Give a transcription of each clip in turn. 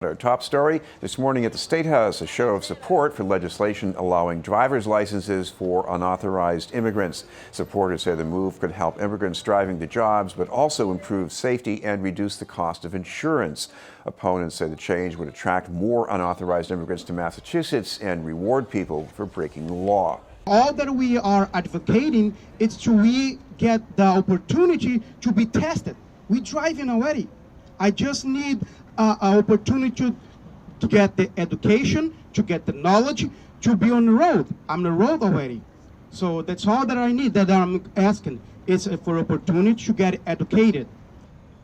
Our top story this morning at the State House, a show of support for legislation allowing driver's licenses for unauthorized immigrants. Supporters say the move could help immigrants driving to jobs, but also improve safety and reduce the cost of insurance. Opponents say the change would attract more unauthorized immigrants to Massachusetts and reward people for breaking the law. All that we are advocating is we get the opportunity to be tested. We're driving already. I just need an opportunity to get the education, to get the knowledge, to be on the road. I'm on the road already. So that's all that I need, that I'm asking, is for opportunity to get educated.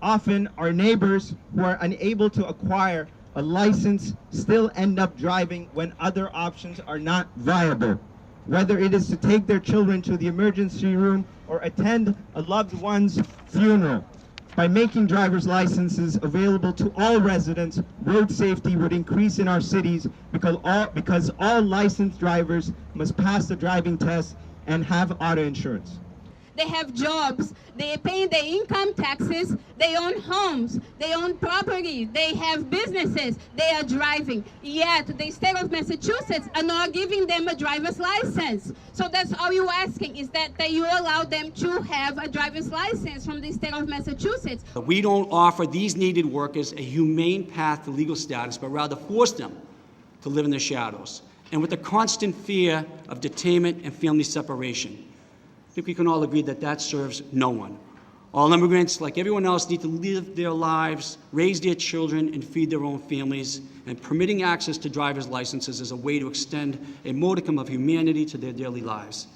Often our neighbors who are unable to acquire a license still end up driving when other options are not viable. Whether it is to take their children to the emergency room or attend a loved one's funeral. By making driver's licenses available to all residents, road safety would increase in our cities because all licensed drivers must pass the driving test and have auto insurance. They have jobs, they pay their income taxes, they own homes, they own property, they have businesses, they are driving. Yet the state of Massachusetts are not giving them a driver's license. So that's all you're asking, is that you allow them to have a driver's license from the state of Massachusetts. We don't offer these needed workers a humane path to legal status, but rather force them to live in the shadows, and with the constant fear of detainment and family separation. I think we can all agree that that serves no one. All immigrants, like everyone else, need to live their lives, raise their children, and feed their own families, and permitting access to driver's licenses is a way to extend a modicum of humanity to their daily lives.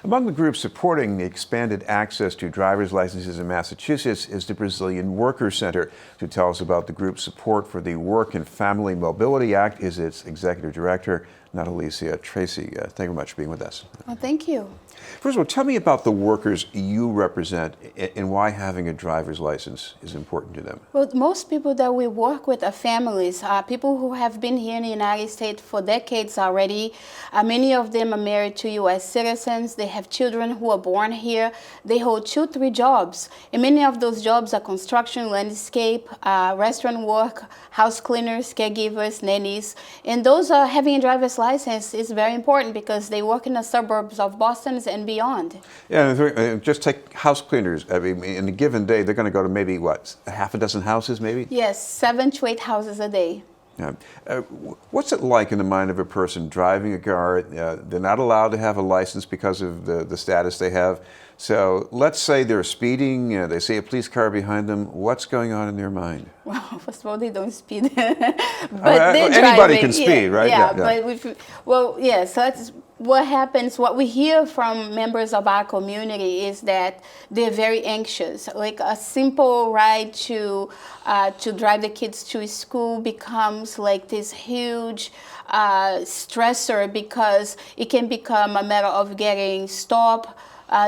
Among the groups supporting the expanded access to driver's licenses in Massachusetts is the Brazilian Worker Center. To tell us about the group's support for the Work and Family Mobility Act is its executive director, Natalicia Tracy. Thank you very much for being with us. Well, thank you. First of all, tell me about the workers you represent and why having a driver's license is important to them. Well, most people that we work with are families, people who have been here in the United States for decades already. Many of them are married to U.S. citizens. They have children who are born here. They hold 2-3 jobs. And many of those jobs are construction, landscape, restaurant work, house cleaners, caregivers, nannies. And those are having a driver's license is very important because they work in the suburbs of Boston and beyond. Yeah, just take house cleaners. I mean, in a given day, they're going to go to maybe, what, half a dozen houses maybe? Yes, 7 to 8 houses a day. Yeah. What's it like in the mind of a person driving a car? They're not allowed to have a license because of the status they have. So let's say they're speeding, they see a police car behind them. What's going on in their mind? Well, first of all, they don't speed. But anybody can speed, right? Yeah, but so that's what happens. What we hear from members of our community is that they're very anxious. Like a simple ride to drive the kids to school becomes like this huge stressor because it can become a matter of getting stopped,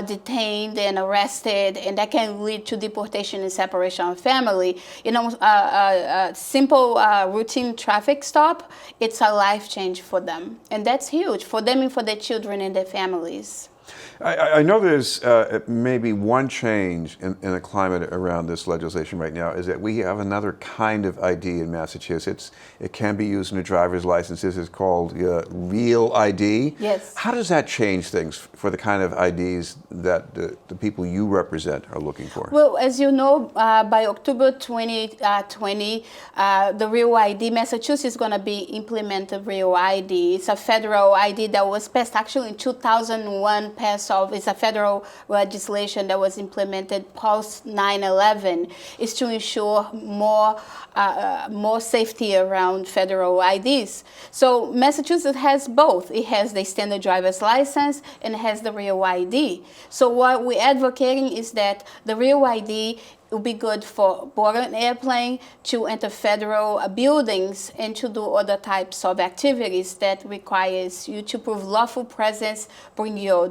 detained and arrested, and that can lead to deportation and separation of family. You know, a simple routine traffic stop, it's a life change for them. And that's huge for them and for their children and their families. I know there's maybe one change in the climate around this legislation right now is that we have another kind of ID in Massachusetts. It can be used in a driver's license. This is called Real ID. Yes. How does that change things for the kind of IDs that the people you represent are looking for? Well, as you know, by October 2020, the Real ID, Massachusetts is going to be implemented Real ID. It's a federal ID that was passed actually in 2001, it's a federal legislation that was implemented post 9/11. It's to ensure more safety around federal IDs. So Massachusetts has both. It has the standard driver's license and it has the Real ID. So what we're advocating is that the Real ID will be good for boarding an airplane, to enter federal buildings, and to do other types of activities that requires you to prove lawful presence, bring your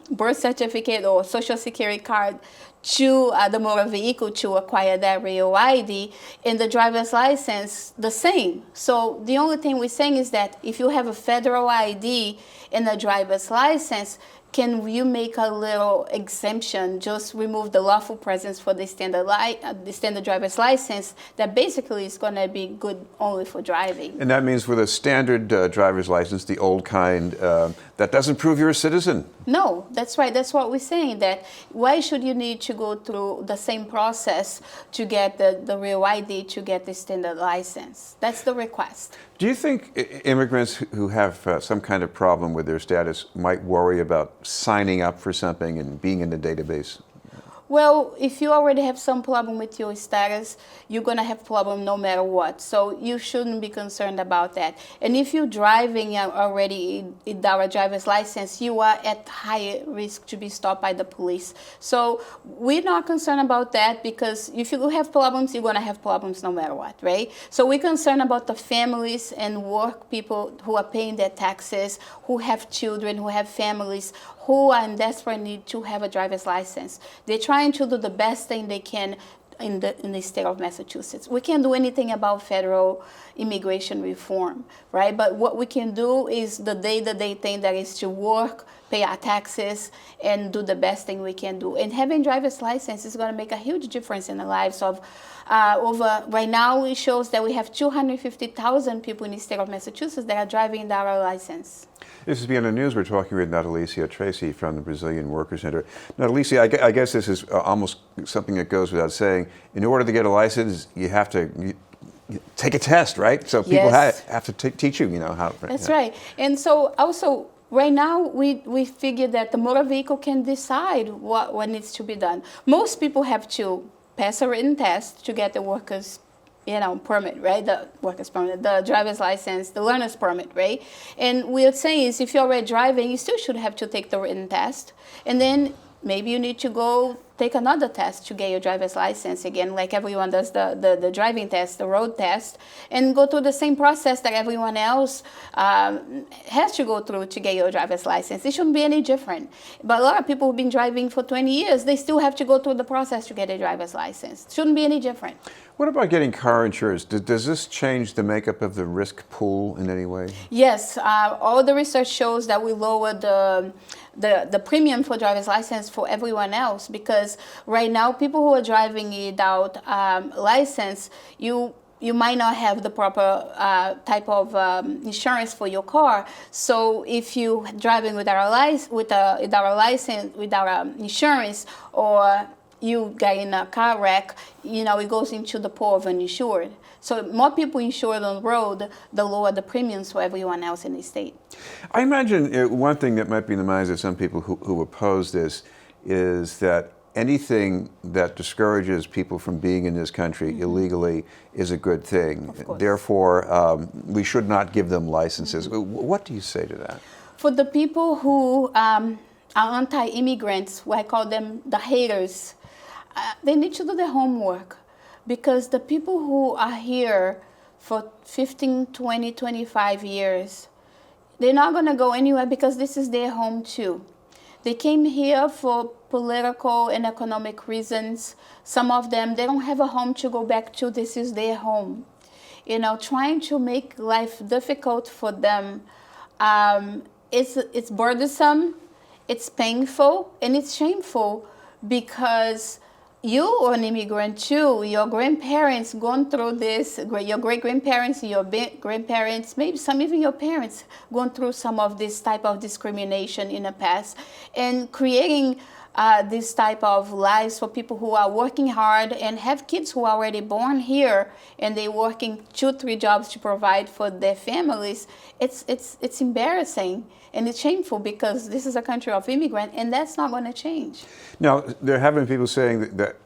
birth certificate or social security card to the motor vehicle to acquire that Real ID, and the driver's license the same. So the only thing we're saying is that if you have a federal ID and a driver's license, can you make a little exemption, just remove the lawful presence for the standard driver's license that basically is going to be good only for driving. And that means with a standard driver's license, the old kind, that doesn't prove you're a citizen. No, that's right. That's what we're saying. That why should you need to go through the same process to get the real ID, to get the standard license? That's the request. Do you think immigrants who have some kind of problem with their status might worry about signing up for something and being in the database? Well, if you already have some problem with your status, you're going to have problem no matter what. So you shouldn't be concerned about that. And if you're driving already without a driver's license, you are at higher risk to be stopped by the police. So we're not concerned about that, because if you have problems, you're going to have problems no matter what, right? So we're concerned about the families and work people who are paying their taxes, who have children, who have families, who are in desperate need to have a driver's license. They're trying to do the best thing they can in the state of Massachusetts. We can't do anything about federal immigration reform, right? But what we can do is the day-to-day thing, that is to work, pay our taxes, and do the best thing we can do. And having driver's license is going to make a huge difference in the lives of right now it shows that we have 250,000 people in the state of Massachusetts that are driving without a license. This is Beyond the News. We're talking with Natalicia Tracy from the Brazilian Workers Center. Natalicia, I guess this is almost something that goes without saying. In order to get a license, you have to take a test, right? So people have to teach you, how. That's right. And so also, right now, we figure that the motor vehicle can decide what needs to be done. Most people have to pass a written test to get the workers permit, right? The workers permit, the driver's license, the learner's permit, right? And we're saying is, if you're already driving, you still should have to take the written test. And then maybe you need to go take another test to get your driver's license again, like everyone does the driving test, the road test, and go through the same process that everyone else has to go through to get your driver's license. It shouldn't be any different. But a lot of people who've been driving for 20 years, they still have to go through the process to get a driver's license. It shouldn't be any different. What about getting car insurance? Does this change the makeup of the risk pool in any way? Yes, all the research shows that we lower the premium for driver's license for everyone else, because right now people who are driving without license, you might not have the proper type of insurance for your car. So if you driving without insurance, or you get in a car wreck, it goes into the pool of uninsured. So more people insured on the road, the lower the premiums for everyone else in the state. I imagine one thing that might be in the minds of some people who oppose this is that anything that discourages people from being in this country illegally is a good thing. Therefore, we should not give them licenses. What do you say to that? For the people who are anti-immigrants, I call them the haters, they need to do their homework, because the people who are here for 15, 20, 25 years, they're not going to go anywhere, because this is their home too. They came here for political and economic reasons. Some of them, they don't have a home to go back to. This is their home. Trying to make life difficult for them, it's burdensome, it's painful, and it's shameful, because you are an immigrant too. Your grandparents gone through this, your great-grandparents, your grandparents, maybe some even your parents gone through some of this type of discrimination in the past, and creating this type of lives for people who are working hard and have kids who are already born here, and they're working 2-3 jobs to provide for their families. It's embarrassing. And it's shameful, because this is a country of immigrants, and that's not going to change. Now, there have been people saying that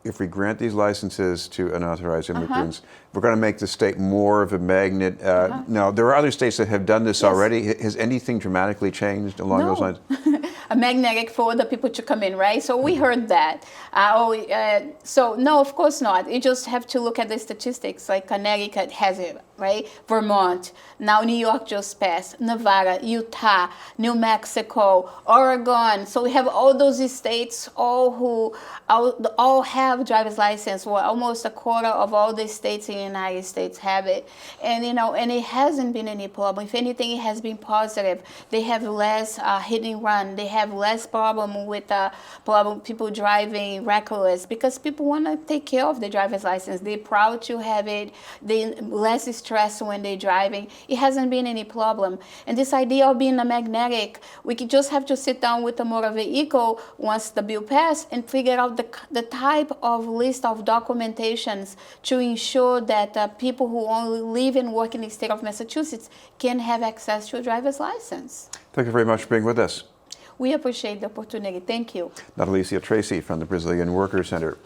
if we grant these licenses to unauthorized immigrants, we're going to make the state more of a magnet. Now, there are other states that have done this already. Has anything dramatically changed along those lines? A magnetic for the people to come in, right? So we heard that. So no, of course not. You just have to look at the statistics. Like Connecticut has right? Vermont, now New York just passed, Nevada, Utah, New Mexico, Oregon. So we have all those states, all have driver's license. Well, almost a quarter of all the states in the United States have it, and and it hasn't been any problem. If anything, it has been positive. They have less hit and run. They have less problem with people driving reckless because people want to take care of the driver's license. They're proud to have it. They less stress when they're driving. It hasn't been any problem. And this idea of being a magnetic, we could just have to sit down with the motor vehicle once the bill passed and figure out the type of list of documentations to ensure that people who only live and work in the state of Massachusetts can have access to a driver's license. Thank you very much for being with us. We appreciate the opportunity. Thank you. Natalicia Tracy from the Brazilian Workers Center.